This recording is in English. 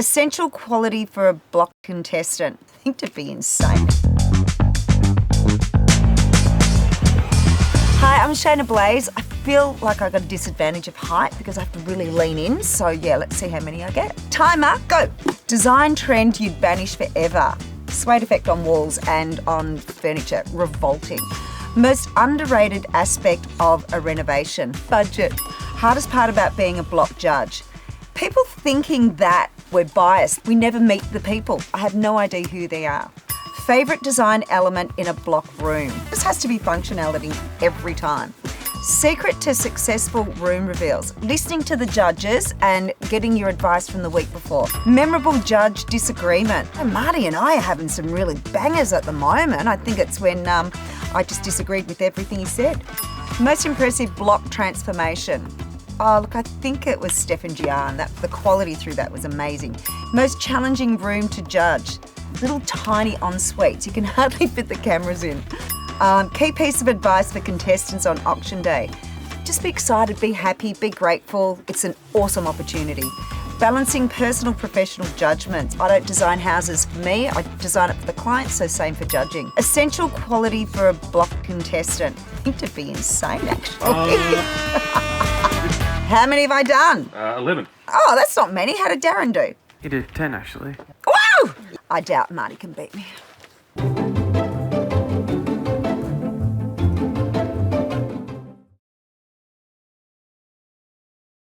Essential quality for a block contestant. I think to be insane. Hi, I'm Shaynna Blaze. I feel like I got a disadvantage of height because I have to really lean in. So yeah, let's see how many I get. Timer, go. Design trend you'd banish forever. Suede effect on walls and on furniture, revolting. Most underrated aspect of a renovation, budget. Hardest part about being a block judge. People thinking that we're biased. We never meet the people. I have no idea who they are. Favourite design element in a block room. This has to be functionality every time. Secret to successful room reveals. Listening to the judges and getting your advice from the week before. Memorable judge disagreement. Oh, Marty and I are having some really bangers at the moment. I think it's when I just disagreed with everything he said. Most impressive block transformation. Oh, look, I think it was Stefan Gian. The quality through that was amazing. Most challenging room to judge. Little tiny en-suites. You can hardly fit the cameras in. Key piece of advice for contestants on auction day. Just be excited, be happy, be grateful. It's an awesome opportunity. Balancing personal, professional judgments. I don't design houses for me, I design it for the client, so same for judging. Essential quality for a block contestant. I think to be insane, actually. How many have I done? 11. Oh, that's not many. How did Darren do? He did 10, actually. Wow! I doubt Marty can beat me.